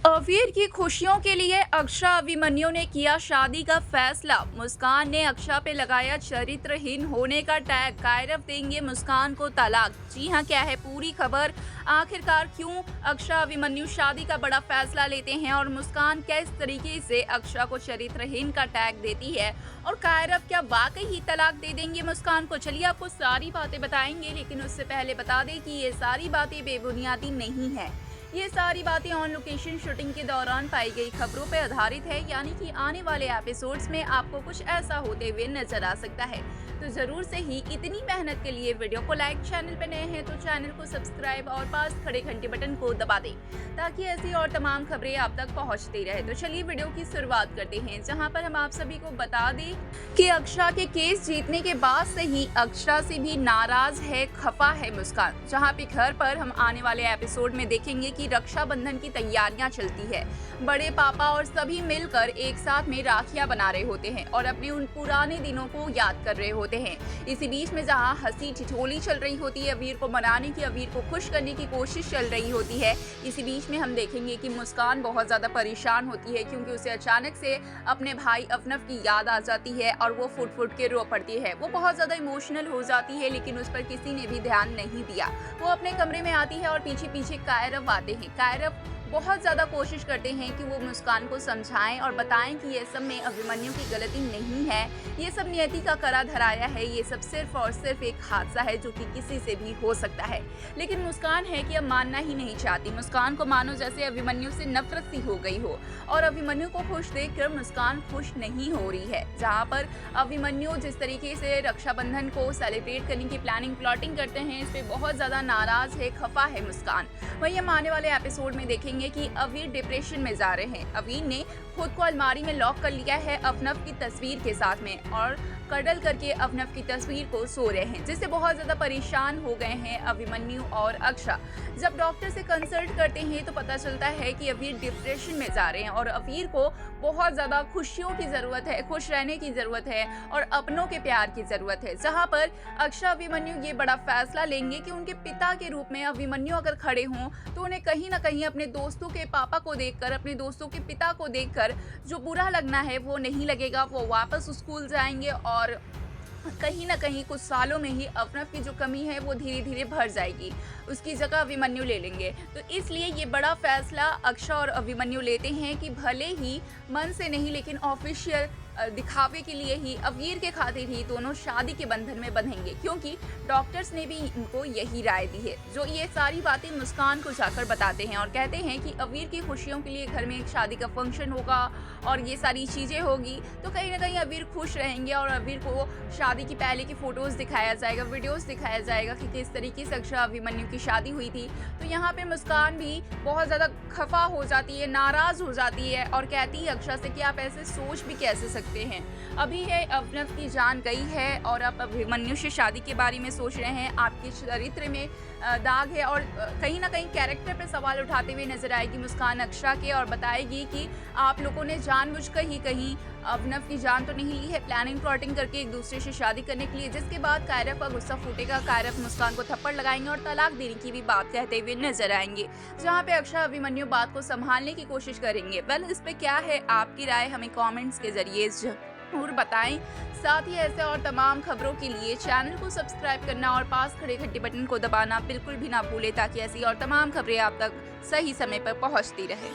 वीर की खुशियों के लिए अक्षरा अभिमन्यु ने किया शादी का फैसला। मुस्कान ने अक्षरा पे लगाया चरित्रहीन होने का टैग। कायरव देंगे मुस्कान को तलाक। जी हां, क्या है पूरी खबर। आखिरकार क्यों अक्षरा अभिमन्यु शादी का बड़ा फैसला लेते हैं और मुस्कान किस तरीके से अक्षरा को चरित्रहीन का टैग देती है और कायरव क्या वाकई ही तलाक दे देंगे मुस्कान को। चलिए आपको सारी बातें बताएंगे, लेकिन उससे पहले बता दें कि ये सारी बातें बेबुनियादी नहीं है। ये सारी बातें ऑन लोकेशन शूटिंग के दौरान पाई गई खबरों पर आधारित है, यानी कि आने वाले एपिसोड्स में आपको कुछ ऐसा होते हुए नजर आ सकता है। तो जरूर से ही इतनी मेहनत के लिए वीडियो को लाइक, चैनल पर नए हैं तो चैनल को सब्सक्राइब और पास खड़े घंटे बटन को दबा दें ताकि ऐसी और तमाम खबरें आप तक पहुंचती रहे। तो चलिए वीडियो की शुरुआत करते हैं, जहां पर हम आप सभी को बता दें कि अक्षरा के केस जीतने के बाद से ही अक्षरा से भी नाराज है, खफा है मुस्कान। जहां पे घर पर हम आने वाले एपिसोड में देखेंगे कि रक्षाबंधन की तैयारियां चलती है। बड़े पापा और सभी मिलकर एक साथ में राखियां बना रहे होते हैं और अपने उन पुराने दिनों को याद कर रहे होते हैं। इसी बीच में जहां हंसी ठिठोली चल रही होती है, अवीर को मनाने की, अवीर को खुश करने की कोशिश चल रही होती है, इसी बीच में हम देखेंगे कि मुस्कान बहुत ज्यादा परेशान होती है क्योंकि उसे अचानक से अपने भाई अफनफ की याद आ जाती है और वो फुट फुट के रो पड़ती है। वो बहुत ज्यादा इमोशनल हो जाती है, लेकिन उस पर किसी ने भी ध्यान नहीं दिया। वो अपने कमरे में आती है और पीछे पीछे कायरव आते हैं। कायरव बहुत ज़्यादा कोशिश करते हैं कि वो मुस्कान को समझाएं और बताएं कि ये सब में अभिमन्यु की गलती नहीं है, ये सब नियति का करा धराया है, ये सब सिर्फ और सिर्फ एक हादसा है जो कि किसी से भी हो सकता है। लेकिन मुस्कान है कि अब मानना ही नहीं चाहती। मुस्कान को मानो जैसे अभिमन्यु से नफरत सी हो गई हो और अभिमन्यु को खुश देखकर मुस्कान खुश नहीं हो रही है। जहाँ पर अभिमन्यु जिस तरीके से रक्षाबंधन को सेलिब्रेट करने की प्लानिंग करते हैं, इस पर बहुत ज़्यादा नाराज है, खफा है मुस्कान। वहीं हम आने वाले एपिसोड में देखेंगे कि अवीर डिप्रेशन में जा रहे हैं। अवीर ने खुद को अलमारी में लॉक कर लिया है अफनफ की तस्वीर के साथ में और कडल करके अफनफ की तस्वीर को सो रहे हैं, जिससे बहुत ज्यादा परेशान हो गए हैं अभिमन्यु और अक्षरा। जब डॉक्टर से कंसल्ट करते हैं तो पता चलता है कि अवीर डिप्रेशन में जा रहे हैं और अवीर को बहुत ज्यादा खुशियों की जरूरत है, खुश रहने की जरूरत है और अपनों के प्यार की जरूरत है। जहाँ पर अक्षरा अभिमन्यु ये बड़ा फैसला लेंगे कि उनके पिता के रूप में अभिमन्यु अगर खड़े हों तो उन्हें कहीं ना कहीं अपने दोस्तों के पापा को देखकर, अपने दोस्तों के पिता को देखकर जो बुरा लगना है वो नहीं लगेगा। वो वापस स्कूल जाएंगे और कहीं ना कहीं कुछ सालों में ही अफनफ की जो कमी है वो धीरे धीरे भर जाएगी, उसकी जगह अभिमन्यु ले लेंगे। तो इसलिए ये बड़ा फैसला अक्षरा और अभिमन्यु लेते हैं कि भले ही मन से नहीं लेकिन ऑफिशियल दिखावे के लिए ही, अवीर के खातिर ही दोनों शादी के बंधन में बंधेंगे, क्योंकि डॉक्टर्स ने भी इनको यही राय दी है। जो ये सारी बातें मुस्कान को जाकर बताते हैं और कहते हैं कि अवीर की खुशियों के लिए घर में एक शादी का फंक्शन होगा और ये सारी चीज़ें होगी, तो कहीं ना कहीं अवीर खुश रहेंगे और अवीर को शादी की पहले की फ़ोटोज़ दिखाया जाएगा, वीडियोज़ दिखाया जाएगा कि किस तरीके से अक्षरा अभिमन्यु की शादी हुई थी। तो यहाँ पर मुस्कान भी बहुत ज़्यादा खफा हो जाती है, नाराज़ हो जाती है और कहती है अक्षरा से कि आप ऐसे सोच भी कैसे सकते हैं। अभी है अफनफ की जान गई है और आप अभिमन्यु से शादी के बारे में सोच रहे हैं। आपके चरित्र में दाग है और कहीं ना कहीं कैरेक्टर पर सवाल उठाते हुए नजर आएगी मुस्कान अक्षरा के और बताएगी कि आप लोगों ने जानबूझकर ही कहीं अफनफ की जान तो नहीं ली है, प्लानिंग करके एक दूसरे से शादी करने के लिए। जिसके बाद कायरव का गुस्सा फूटेगा, कायरव मुस्कान को थप्पड़ लगाएंगे और तलाक देने की भी बात कहते हुए नजर आएंगे, जहां पे अक्षरा अभिमन्यु बात को संभालने की कोशिश करेंगे। वेल, इस पे क्या है आपकी राय, हमें कमेंट्स के जरिए जरूर बताएं। साथ ही ऐसे और तमाम खबरों के लिए चैनल को सब्सक्राइब करना और पास खड़े घंटे बटन को दबाना बिल्कुल भी ना भूलें ताकि ऐसी और तमाम खबरें आप तक सही समय पर पहुंचती रहें।